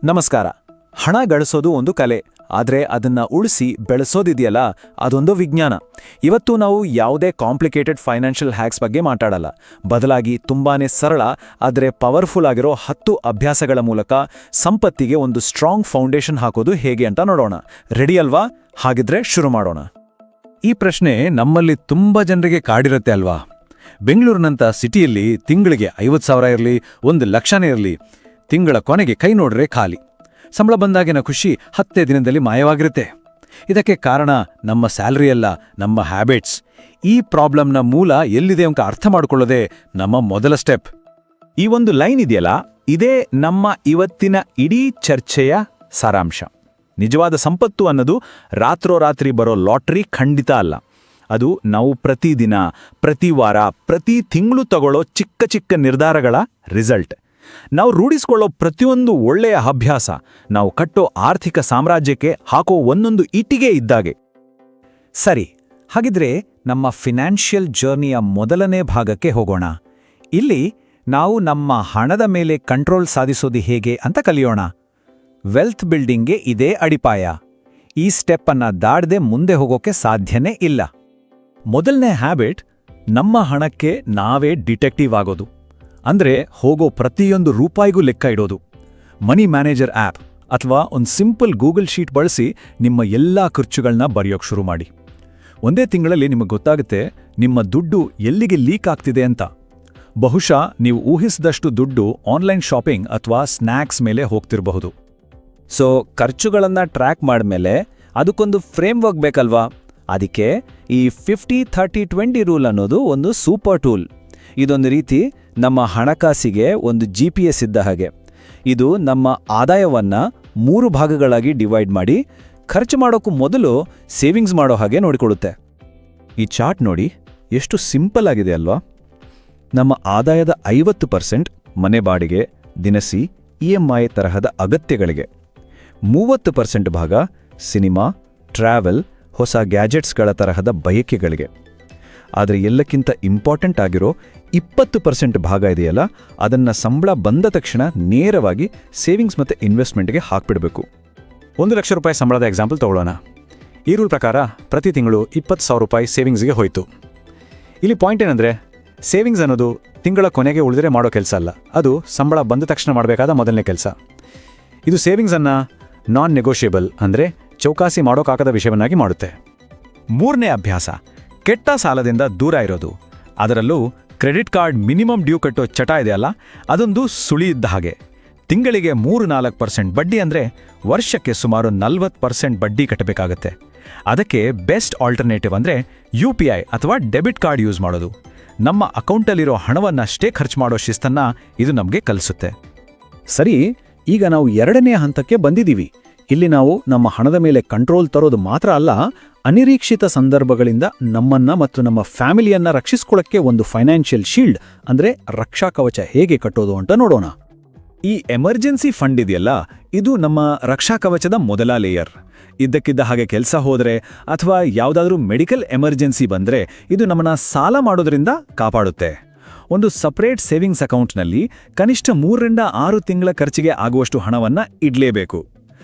ನಮಸ್ಕಾರ. ಹಣ ಗಳಿಸೋದು ಒಂದು ಕಲೆ, ಆದರೆ ಅದನ್ನ ಉಳಿಸಿ ಬೆಳೆಸೋದಿದೆಯಲ್ಲ, ಅದೊಂದು ವಿಜ್ಞಾನ. ಇವತ್ತು ನಾವು ಯಾವುದೇ ಕಾಂಪ್ಲಿಕೇಟೆಡ್ ಫೈನಾನ್ಷಿಯಲ್ ಹ್ಯಾಕ್ಸ್ ಬಗ್ಗೆ ಮಾತಾಡಲ್ಲ. ಬದಲಾಗಿ ತುಂಬಾನೇ ಸರಳ ಆದರೆ ಪವರ್ಫುಲ್ ಆಗಿರೋ 10 ಅಭ್ಯಾಸಗಳ ಮೂಲಕ ಸಂಪತ್ತಿಗೆ ಒಂದು ಸ್ಟ್ರಾಂಗ್ ಫೌಂಡೇಶನ್ ಹಾಕೋದು ಹೇಗೆ ಅಂತ ನೋಡೋಣ. ರೆಡಿ ಅಲ್ವಾ? ಹಾಗಿದ್ರೆ ಶುರು ಮಾಡೋಣ. ಈ ಪ್ರಶ್ನೆ ನಮ್ಮಲ್ಲಿ ತುಂಬಾ ಜನರಿಗೆ ಕಾಡಿರುತ್ತೆ ಅಲ್ವಾ? ಬೆಂಗಳೂರಿನಂಥ ಸಿಟಿಯಲ್ಲಿ ತಿಂಗಳಿಗೆ 50,000 ಇರಲಿ, 1,00,000 ಇರಲಿ, ತಿಂಗಳ ಕೊನೆಗೆ ಕೈ ನೋಡ್ರೆ ಖಾಲಿ. ಸಂಬಳ ಬಂದಾಗಿನ ಖುಷಿ 10 ದಿನದಲ್ಲಿ ಮಾಯವಾಗಿರುತ್ತೆ. ಇದಕ್ಕೆ ಕಾರಣ ನಮ್ಮ ಸ್ಯಾಲರಿ ಅಲ್ಲ, ನಮ್ಮ ಹ್ಯಾಬಿಟ್ಸ್. ಈ ಪ್ರಾಬ್ಲಮ್ನ ಮೂಲ ಎಲ್ಲಿದೆ ಅಂತ ಅರ್ಥ ಮಾಡ್ಕೊಳ್ಳೋದೇ ನಮ್ಮ ಮೊದಲ ಸ್ಟೆಪ್. ಈ ಒಂದು ಲೈನ್ ಇದೆಯಲ್ಲ, ಇದೇ ನಮ್ಮ ಇವತ್ತಿನ ಇಡೀ ಚರ್ಚೆಯ ಸಾರಾಂಶ. ನಿಜವಾದ ಸಂಪತ್ತು ಅನ್ನೋದು ರಾತ್ರೋರಾತ್ರಿ ಬರೋ ಲಾಟ್ರಿ ಖಂಡಿತ ಅಲ್ಲ. ಅದು ನಾವು ಪ್ರತಿದಿನ, ಪ್ರತಿ ವಾರ, ಪ್ರತಿ ತಿಂಗಳು ತಗೊಳ್ಳೋ ಚಿಕ್ಕ ಚಿಕ್ಕ ನಿರ್ಧಾರಗಳ ರಿಸಲ್ಟ್. ನಾವು ರೂಢಿಸ್ಕೊಳ್ಳೋ ಪ್ರತಿಯೊಂದು ಒಳ್ಳೆಯ ಅಭ್ಯಾಸ ನಾವು ಕಟ್ಟೋ ಆರ್ಥಿಕ ಸಾಮ್ರಾಜ್ಯಕ್ಕೆ ಹಾಕೋ ಒಂದೊಂದು ಇಟ್ಟಿಗೆ ಇದ್ದಾಗೆ. ಸರಿ, ಹಾಗಿದ್ರೆ ನಮ್ಮ ಫಿನಾನ್ಷಿಯಲ್ ಜರ್ನಿಯ ಮೊದಲನೇ ಭಾಗಕ್ಕೆ ಹೋಗೋಣ. ಇಲ್ಲಿ ನಾವು ನಮ್ಮ ಹಣದ ಮೇಲೆ ಕಂಟ್ರೋಲ್ ಸಾಧಿಸೋದು ಹೇಗೆ ಅಂತ ಕಲಿಯೋಣ. ವೆಲ್ತ್ ಬಿಲ್ಡಿಂಗ್ಗೆ ಇದೇ ಅಡಿಪಾಯ. ಈ ಸ್ಟೆಪ್ ಅನ್ನ ದಾಟದೆ ಮುಂದೆ ಹೋಗೋಕೆ ಸಾಧ್ಯನೇ ಇಲ್ಲ. ಮೊದಲನೇ ಹ್ಯಾಬಿಟ್, ನಮ್ಮ ಹಣಕ್ಕೆ ನಾವೇ ಡಿಟೆಕ್ಟಿವ್ ಆಗೋದು. ಅಂದ್ರೆ ಹೋಗೋ ಪ್ರತಿಯೊಂದು ರೂಪಾಯಿಗೂ ಲೆಕ್ಕ ಇಡೋದು. ಮನಿ ಮ್ಯಾನೇಜರ್ ಆ್ಯಪ್ ಅಥವಾ ಒಂದು ಸಿಂಪಲ್ ಗೂಗಲ್ ಶೀಟ್ ಬಳಸಿ ನಿಮ್ಮ ಎಲ್ಲಾ ಖರ್ಚುಗಳನ್ನ ಬರೆಯೋಕೆ ಶುರು ಮಾಡಿ. ಒಂದೇ ತಿಂಗಳಲ್ಲಿ ನಿಮಗೆ ಗೊತ್ತಾಗುತ್ತೆ ನಿಮ್ಮ ದುಡ್ಡು ಎಲ್ಲಿಗೆ ಲೀಕ್ ಆಗ್ತಿದೆ ಅಂತ. ಬಹುಶಃ ನೀವು ಊಹಿಸಿದಷ್ಟು ದುಡ್ಡು ಆನ್ಲೈನ್ ಶಾಪಿಂಗ್ ಅಥವಾ ಸ್ನ್ಯಾಕ್ಸ್ ಮೇಲೆ ಹೋಗ್ತಿರಬಹುದು. ಸೊ ಖರ್ಚುಗಳನ್ನ ಟ್ರ್ಯಾಕ್ ಮಾಡಿದ್ಮೇಲೆ ಅದಕ್ಕೊಂದು ಫ್ರೇಮ್ವರ್ಕ್ ಬೇಕಲ್ವಾ? ಅದಕ್ಕೆ ಈ 50-30-20 ರೂಲ್ ಅನ್ನೋದು ಒಂದು ಸೂಪರ್ ಟೂಲ್. ಇದೊಂದು ರೀತಿ ನಮ್ಮ ಹಣಕಾಸಿಗೆ ಒಂದು GPS ಇದ್ದ ಹಾಗೆ. ಇದು ನಮ್ಮ ಆದಾಯವನ್ನ 3 ಭಾಗಗಳಾಗಿ ಡಿವೈಡ್ ಮಾಡಿ ಖರ್ಚು ಮಾಡೋಕ್ಕೂ ಮೊದಲು ಸೇವಿಂಗ್ಸ್ ಮಾಡೋ ಹಾಗೆ ನೋಡಿಕೊಳ್ಳುತ್ತೆ. ಈ ಚಾರ್ಟ್ ನೋಡಿ, ಎಷ್ಟು ಸಿಂಪಲ್ ಆಗಿದೆ ಅಲ್ವಾ? ನಮ್ಮ ಆದಾಯದ 50% ಮನೆ ಬಾಡಿಗೆ, ದಿನಸಿ, EMI ತರಹದ ಅಗತ್ಯಗಳಿಗೆ, 30% ಭಾಗ ಸಿನಿಮಾ, ಟ್ರಾವೆಲ್, ಹೊಸ ಗ್ಯಾಜೆಟ್ಸ್ಗಳ ತರಹದ ಬಯಕೆಗಳಿಗೆ. ಆದರೆ ಎಲ್ಲಕ್ಕಿಂತ ಇಂಪಾರ್ಟೆಂಟ್ ಆಗಿರೋ 20% ಭಾಗ ಇದೆಯಲ್ಲ, ಅದನ್ನ ಸಂಬಳ ಬಂದ ತಕ್ಷಣ ನೇರವಾಗಿ ಸೇವಿಂಗ್ಸ್ ಮತ್ತು ಇನ್ವೆಸ್ಟ್ಮೆಂಟ್ಗೆ ಹಾಕ್ಬಿಡಬೇಕು. 1,00,000 ರೂಪಾಯಿ ಸಂಬಳದ ಎಕ್ಸಾಂಪಲ್ ತಗೊಳ್ಳೋಣ. ಈ ರೂಲ್ ಪ್ರಕಾರ ಪ್ರತಿ ತಿಂಗಳು 20,000 ರೂಪಾಯಿ ಸೇವಿಂಗ್ಸ್ಗೆ ಹೋಯಿತು. ಇಲ್ಲಿ ಪಾಯಿಂಟ್ ಏನಂದ್ರೆ, ಸೇವಿಂಗ್ಸ್ ಅನ್ನೋದು ತಿಂಗಳ ಕೊನೆಗೆ ಉಳಿದ್ರೆ ಮಾಡೋ ಕೆಲಸ ಅಲ್ಲ, ಅದು ಸಂಬಳ ಬಂದ ತಕ್ಷಣ ಮಾಡಬೇಕಾದ ಮೊದಲನೇ ಕೆಲಸ. ಇದು ಸೇವಿಂಗ್ಸ್ ಅನ್ನ ನಾನ್ ನೆಗೋಷಿಯಬಲ್ ಅಂದ್ರೆ ಚೌಕಾಸಿ ಮಾಡೋಕ್ಕಾಗದ ವಿಷಯವನ್ನಾಗಿ ಮಾಡುತ್ತೆ. 3ನೇ ಅಭ್ಯಾಸ, ಕೆಟ್ಟ ಸಾಲದಿಂದ ದೂರ ಇರೋದು. ಅದರಲ್ಲೂ ಕ್ರೆಡಿಟ್ ಕಾರ್ಡ್ ಮಿನಿಮಮ್ ಡ್ಯೂ ಕಟ್ಟೋ ಚಟ ಇದೆಯಲ್ಲ, ಅದೊಂದು ಸುಳಿ ಇದ್ದ ಹಾಗೆ. ತಿಂಗಳಿಗೆ 3-4% ಬಡ್ಡಿ ಅಂದ್ರೆ ವರ್ಷಕ್ಕೆ ಸುಮಾರು 40% ಬಡ್ಡಿ ಕಟ್ಟಬೇಕಾಗತ್ತೆ. ಅದಕ್ಕೆ ಬೆಸ್ಟ್ ಆಲ್ಟರ್ನೇಟಿವ್ ಅಂದ್ರೆ UPI ಅಥವಾ ಡೆಬಿಟ್ ಕಾರ್ಡ್ ಯೂಸ್ ಮಾಡೋದು. ನಮ್ಮ ಅಕೌಂಟಲ್ಲಿರೋ ಹಣವನ್ನಷ್ಟೇ ಖರ್ಚು ಮಾಡೋ ಶಿಸ್ತನ್ನ ಇದು ನಮಗೆ ಕಲಿಸುತ್ತೆ. ಸರಿ, ಈಗ ನಾವು 2ನೇ ಹಂತಕ್ಕೆ ಬಂದಿದ್ದೀವಿ. ಇಲ್ಲಿ ನಾವು ನಮ್ಮ ಹಣದ ಮೇಲೆ ಕಂಟ್ರೋಲ್ ತರೋದು ಮಾತ್ರ ಅಲ್ಲ, ಅನಿರೀಕ್ಷಿತ ಸಂದರ್ಭಗಳಿಂದ ನಮ್ಮನ್ನ ಮತ್ತು ನಮ್ಮ ಫ್ಯಾಮಿಲಿಯನ್ನ ರಕ್ಷಿಸ್ಕೊಳ್ಳಕ್ಕೆ ಒಂದು ಫೈನಾನ್ಷಿಯಲ್ ಶೀಲ್ಡ್ ಅಂದ್ರೆ ರಕ್ಷಾ ಕವಚ ಹೇಗೆ ಕಟ್ಟೋದು ಅಂತ ನೋಡೋಣ. ಈ ಎಮರ್ಜೆನ್ಸಿ ಫಂಡ್ ಇದೆಯಲ್ಲ, ಇದು ನಮ್ಮ ರಕ್ಷಾ ಕವಚದ ಮೊದಲ ಲೇಯರ್. ಇದ್ದಕ್ಕಿದ್ದ ಹಾಗೆ ಕೆಲಸ ಹೋದ್ರೆ ಅಥವಾ ಯಾವುದಾದ್ರೂ ಮೆಡಿಕಲ್ ಎಮರ್ಜೆನ್ಸಿ ಬಂದ್ರೆ ಇದು ನಮ್ಮನ್ನ ಸಾಲ ಮಾಡೋದ್ರಿಂದ ಕಾಪಾಡುತ್ತೆ. ಒಂದು ಸಪರೇಟ್ ಸೇವಿಂಗ್ಸ್ ಅಕೌಂಟ್ನಲ್ಲಿ ಕನಿಷ್ಠ 3-6 ತಿಂಗಳ ಖರ್ಚಿಗೆ ಆಗುವಷ್ಟು ಹಣವನ್ನ ಇಡ್ಲೇಬೇಕು.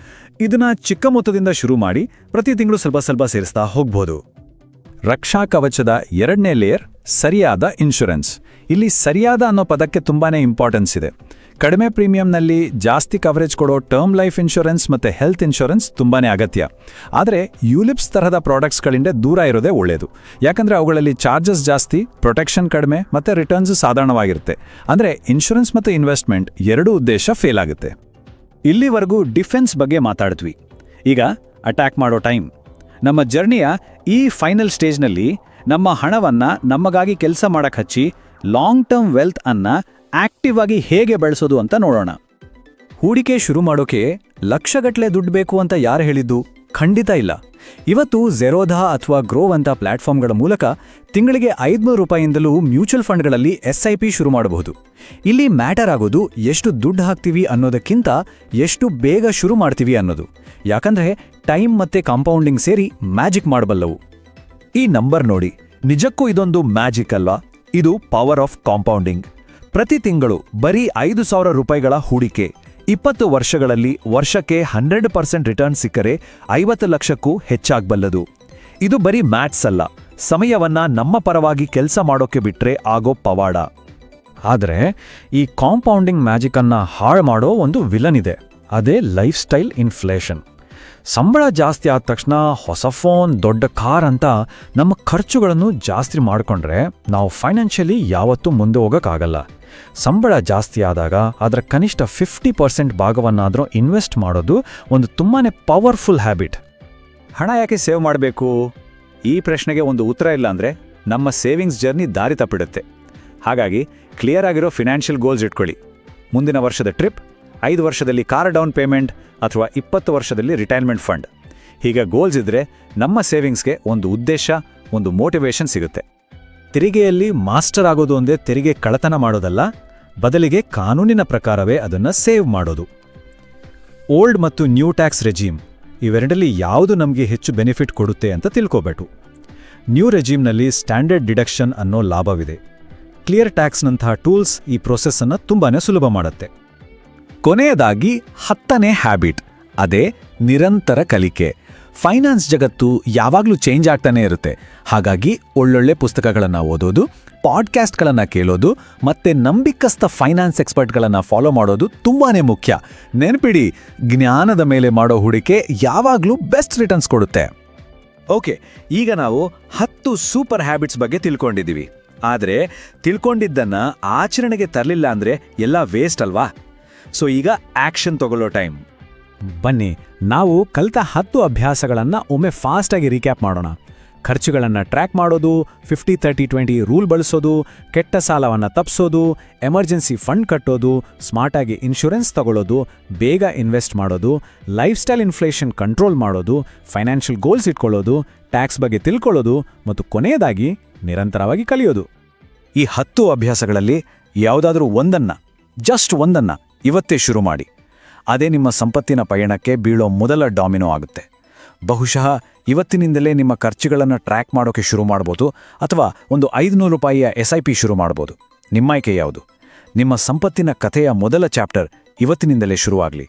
ಇದನ್ನ ಚಿಕ್ಕ ಮೊತ್ತದಿಂದ ಶುರು ಮಾಡಿ ಪ್ರತಿ ತಿಂಗಳು ಸ್ವಲ್ಪ ಸ್ವಲ್ಪ ಸೇರಿಸ್ತಾ ಹೋಗ್ಬೋದು. ರಕ್ಷಾ ಕವಚದ 2ನೇ ಲೇಯರ್, ಸರಿಯಾದ ಇನ್ಶೂರೆನ್ಸ್. ಇಲ್ಲಿ ಸರಿಯಾದ ಅನ್ನೋ ಪದಕ್ಕೆ ತುಂಬಾನೇ ಇಂಪಾರ್ಟೆನ್ಸ್ ಇದೆ. ಕಡಿಮೆ ಪ್ರೀಮಿಯಂನಲ್ಲಿ ಜಾಸ್ತಿ ಕವರೇಜ್ ಕೊಡೋ ಟರ್ಮ್ ಲೈಫ್ ಇನ್ಶೂರೆನ್ಸ್ ಮತ್ತೆ ಹೆಲ್ತ್ ಇನ್ಶೂರೆನ್ಸ್ ತುಂಬಾನೇ ಅಗತ್ಯ. ಆದರೆ ಯುಲಿಪ್ಸ್ ತರಹದ ಪ್ರಾಡಕ್ಟ್ಸ್ಗಳಿಂದ ದೂರ ಇರೋದೇ ಒಳ್ಳೆಯದು. ಯಾಕಂದ್ರೆ ಅವುಗಳಲ್ಲಿ ಚಾರ್ಜಸ್ ಜಾಸ್ತಿ, ಪ್ರೊಟೆಕ್ಷನ್ ಕಡಿಮೆ ಮತ್ತೆ ರಿಟರ್ನ್ಸ್ ಸಾಧಾರಣವಾಗಿರುತ್ತೆ. ಅಂದ್ರೆ ಇನ್ಶೂರೆನ್ಸ್ ಮತ್ತು ಇನ್ವೆಸ್ಟ್ಮೆಂಟ್ ಎರಡೂ ಉದ್ದೇಶ ಫೇಲ್ ಆಗುತ್ತೆ. ಇಲ್ಲಿವರೆಗೂ ಡಿಫೆನ್ಸ್ ಬಗ್ಗೆ ಮಾತಾಡಿದ್ವಿ. ಈಗ ಅಟ್ಯಾಕ್ ಮಾಡೋ ಟೈಮ್. ನಮ್ಮ ಜರ್ನಿಯ ಈ ಫೈನಲ್ ಸ್ಟೇಜ್ನಲ್ಲಿ ನಮ್ಮ ಹಣವನ್ನ ನಮಗಾಗಿ ಕೆಲಸ ಮಾಡಕ್ ಹಚ್ಚಿ ಲಾಂಗ್ ಟರ್ಮ್ ವೆಲ್ತ್ ಅನ್ನ ಆಕ್ಟಿವ್ ಆಗಿ ಹೇಗೆ ಬೆಳೆಸೋದು ಅಂತ ನೋಡೋಣ. ಹೂಡಿಕೆ ಶುರು ಮಾಡೋಕೆ ಲಕ್ಷಗಟ್ಟಲೆ ದುಡ್ಡು ಬೇಕು ಅಂತ ಯಾರು ಹೇಳಿದ್ದು? ಖಂಡಿತ ಇಲ್ಲ. ಇವತ್ತು ಝೆರೋಧಾ ಅಥವಾ ಗ್ರೋವ್ ಅಂತ ಪ್ಲಾಟ್ಫಾರ್ಮ್ಗಳ ಮೂಲಕ ತಿಂಗಳಿಗೆ 500 ರೂಪಾಯಿಂದಲೂ ಮ್ಯೂಚುವಲ್ ಫಂಡ್ಗಳಲ್ಲಿ SIP ಶುರು ಮಾಡಬಹುದು. ಇಲ್ಲಿ ಮ್ಯಾಟರ್ ಆಗೋದು ಎಷ್ಟು ದುಡ್ಡು ಹಾಕ್ತೀವಿ ಅನ್ನೋದಕ್ಕಿಂತ ಎಷ್ಟು ಬೇಗ ಶುರು ಮಾಡ್ತೀವಿ ಅನ್ನೋದು. ಯಾಕಂದ್ರೆ ಟೈಮ್ ಮತ್ತೆ ಕಾಂಪೌಂಡಿಂಗ್ ಸೇರಿ ಮ್ಯಾಜಿಕ್ ಮಾಡಬಲ್ಲವು. ಈ ನಂಬರ್ ನೋಡಿ, ನಿಜಕ್ಕೂ ಇದೊಂದು ಮ್ಯಾಜಿಕ್ ಅಲ್ವಾ? ಇದು ಪವರ್ ಆಫ್ ಕಾಂಪೌಂಡಿಂಗ್. ಪ್ರತಿ ತಿಂಗಳು ಬರೀ 5,000 ರೂಪಾಯಿಗಳ ಹೂಡಿಕೆ 20 ವರ್ಷಗಳಲ್ಲಿ ವರ್ಷಕ್ಕೆ 100% ರಿಟರ್ನ್ ಸಿಕ್ಕರೆ 50 ಲಕ್ಷಕ್ಕೂ ಹೆಚ್ಚಾಗಬಲ್ಲದು. ಇದು ಬರೀ ಮ್ಯಾಥ್ಸ್ ಅಲ್ಲ, ಸಮಯವನ್ನ ನಮ್ಮ ಪರವಾಗಿ ಕೆಲಸ ಮಾಡೋಕೆ ಬಿಟ್ರೆ ಆಗೋ ಪವಾಡ. ಆದರೆ ಈ ಕಾಂಪೌಂಡಿಂಗ್ ಮ್ಯಾಜಿಕನ್ನು ಹಾಳು ಮಾಡೋ ಒಂದು ವಿಲನ್ ಇದೆ, ಅದೇ ಲೈಫ್ ಸ್ಟೈಲ್ ಇನ್ಫ್ಲೇಷನ್. ಸಂಬಳ ಜಾಸ್ತಿ ಆದ ತಕ್ಷಣ ಹೊಸ ಫೋನ್, ದೊಡ್ಡ ಕಾರ್ ಅಂತ ನಮ್ಮ ಖರ್ಚುಗಳನ್ನು ಜಾಸ್ತಿ ಮಾಡಿಕೊಂಡ್ರೆ ನಾವು ಫೈನಾನ್ಷಿಯಲಿ ಯಾವತ್ತೂ ಮುಂದೆ ಹೋಗೋಕ್ಕಾಗಲ್ಲ. ಸಂಬಳ ಜಾಸ್ತಿ ಆದಾಗ ಅದರ ಕನಿಷ್ಠ 50% ಭಾಗವನ್ನಾದರೂ ಇನ್ವೆಸ್ಟ್ ಮಾಡೋದು ಒಂದು ತುಂಬಾ ಪವರ್ಫುಲ್ ಹ್ಯಾಬಿಟ್. ಹಣ ಯಾಕೆ ಸೇವ್ ಮಾಡಬೇಕು? ಈ ಪ್ರಶ್ನೆಗೆ ಒಂದು ಉತ್ತರ ಇಲ್ಲ ಅಂದರೆ ನಮ್ಮ ಸೇವಿಂಗ್ಸ್ ಜರ್ನಿ ದಾರಿ ತಪ್ಪಿಡುತ್ತೆ. ಹಾಗಾಗಿ ಕ್ಲಿಯರ್ ಆಗಿರೋ ಫಿನಾನ್ಷಿಯಲ್ ಗೋಲ್ಸ್ ಇಟ್ಕೊಳ್ಳಿ. ಮುಂದಿನ ವರ್ಷದ ಟ್ರಿಪ್, 5 ವರ್ಷದಲ್ಲಿ ಕಾರ್ ಡೌನ್ ಪೇಮೆಂಟ್ ಅಥವಾ 20 ವರ್ಷದಲ್ಲಿ ರಿಟೈರ್ಮೆಂಟ್ ಫಂಡ್. ಹೀಗೆ ಗೋಲ್ಸ್ ಇದ್ದರೆ ನಮ್ಮ ಸೇವಿಂಗ್ಸ್ಗೆ ಒಂದು ಉದ್ದೇಶ, ಒಂದು ಮೋಟಿವೇಶನ್ ಸಿಗುತ್ತೆ. ತೆರಿಗೆಯಲ್ಲಿ ಮಾಸ್ಟರ್ ಆಗೋದು ಒಂದೇ ತೆರಿಗೆ ಕಳ್ಳತನ ಮಾಡೋದಲ್ಲ, ಬದಲಿಗೆ ಕಾನೂನಿನ ಪ್ರಕಾರವೇ ಅದನ್ನು ಸೇವ್ ಮಾಡೋದು. ಓಲ್ಡ್ ಮತ್ತು ನ್ಯೂ ಟ್ಯಾಕ್ಸ್ ರೆಜೀಮ್ ಇವೆರಡರಲ್ಲಿ ಯಾವುದು ನಮಗೆ ಹೆಚ್ಚು ಬೆನಿಫಿಟ್ ಕೊಡುತ್ತೆ ಅಂತ ತಿಳ್ಕೋಬೇಕು. ನ್ಯೂ ರೆಜೀಮ್ನಲ್ಲಿ ಸ್ಟ್ಯಾಂಡರ್ಡ್ ಡಿಡಕ್ಷನ್ ಅನ್ನೋ ಲಾಭವಿದೆ. ಕ್ಲಿಯರ್ ಟ್ಯಾಕ್ಸ್ನಂತಹ ಟೂಲ್ಸ್ ಈ ಪ್ರೊಸೆಸ್ಸನ್ನು ತುಂಬಾನೇ ಸುಲಭ ಮಾಡುತ್ತೆ. ಕೊನೆಯದಾಗಿ 10ನೇ ಹ್ಯಾಬಿಟ್, ಅದೇ ನಿರಂತರ ಕಲಿಕೆ. ಫೈನಾನ್ಸ್ ಜಗತ್ತು ಯಾವಾಗಲೂ ಚೇಂಜ್ ಆಗ್ತಾನೇ ಇರುತ್ತೆ. ಹಾಗಾಗಿ ಒಳ್ಳೊಳ್ಳೆ ಪುಸ್ತಕಗಳನ್ನು ಓದೋದು, ಪಾಡ್ಕ್ಯಾಸ್ಟ್ಗಳನ್ನು ಕೇಳೋದು ಮತ್ತೆ ನಂಬಿಕಸ್ಥ ಫೈನಾನ್ಸ್ ಎಕ್ಸ್ಪರ್ಟ್ಗಳನ್ನು ಫಾಲೋ ಮಾಡೋದು ತುಂಬಾನೇ ಮುಖ್ಯ. ನೆನಪಿಡಿ, ಜ್ಞಾನದ ಮೇಲೆ ಮಾಡೋ ಹೂಡಿಕೆ ಯಾವಾಗಲೂ ಬೆಸ್ಟ್ ರಿಟರ್ನ್ಸ್ ಕೊಡುತ್ತೆ. ಓಕೆ, ಈಗ ನಾವು 10 ಸೂಪರ್ ಹ್ಯಾಬಿಟ್ಸ್ ಬಗ್ಗೆ ತಿಳ್ಕೊಂಡಿದ್ದೀವಿ. ಆದರೆ ತಿಳ್ಕೊಂಡಿದ್ದನ್ನು ಆಚರಣೆಗೆ ತರಲಿಲ್ಲ ಅಂದರೆ ಎಲ್ಲ ವೇಸ್ಟ್ ಅಲ್ವಾ? ಸೊ ಈಗ ಆಕ್ಷನ್ ತಗೊಳ್ಳೋ ಟೈಮ್. ಬನ್ನಿ, ನಾವು ಕಲಿತ 10 ಅಭ್ಯಾಸಗಳನ್ನು ಒಮ್ಮೆ ಫಾಸ್ಟಾಗಿ ರೀಕ್ಯಾಪ್ ಮಾಡೋಣ. ಖರ್ಚುಗಳನ್ನು ಟ್ರ್ಯಾಕ್ ಮಾಡೋದು, 50-30-20 ರೂಲ್ ಬಳಸೋದು, ಕೆಟ್ಟ ಸಾಲವನ್ನು ತಪ್ಪಿಸೋದು, ಎಮರ್ಜೆನ್ಸಿ ಫಂಡ್ ಕಟ್ಟೋದು, ಸ್ಮಾರ್ಟಾಗಿ ಇನ್ಶೂರೆನ್ಸ್ ತಗೊಳ್ಳೋದು, ಬೇಗ ಇನ್ವೆಸ್ಟ್ ಮಾಡೋದು, ಲೈಫ್ ಸ್ಟೈಲ್ ಇನ್ಫ್ಲೇಷನ್ ಕಂಟ್ರೋಲ್ ಮಾಡೋದು, ಫೈನಾನ್ಷಿಯಲ್ ಗೋಲ್ಸ್ ಇಟ್ಕೊಳ್ಳೋದು, ಟ್ಯಾಕ್ಸ್ ಬಗ್ಗೆ ತಿಳ್ಕೊಳ್ಳೋದು ಮತ್ತು ಕೊನೆಯದಾಗಿ ನಿರಂತರವಾಗಿ ಕಲಿಯೋದು. ಈ 10 ಅಭ್ಯಾಸಗಳಲ್ಲಿ ಯಾವುದಾದ್ರೂ ಜಸ್ಟ್ ಒಂದನ್ನು ಇವತ್ತೇ ಶುರು ಮಾಡಿ. ಅದೇ ನಿಮ್ಮ ಸಂಪತ್ತಿನ ಪಯಣಕ್ಕೆ ಬೀಳೋ ಮೊದಲ ಡಾಮಿನೋ ಆಗುತ್ತೆ. ಬಹುಶಃ ಇವತ್ತಿನಿಂದಲೇ ನಿಮ್ಮ ಖರ್ಚುಗಳನ್ನು ಟ್ರ್ಯಾಕ್ ಮಾಡೋಕೆ ಶುರು ಮಾಡ್ಬೋದು, ಅಥವಾ ಒಂದು 500 ರೂಪಾಯಿಯ SIP ಶುರು ಮಾಡ್ಬೋದು. ನಿಮ್ಮ ಆಯ್ಕೆ ಯಾವುದು? ನಿಮ್ಮ ಸಂಪತ್ತಿನ ಕಥೆಯ ಮೊದಲ ಚಾಪ್ಟರ್ ಇವತ್ತಿನಿಂದಲೇ ಶುರುವಾಗಲಿ.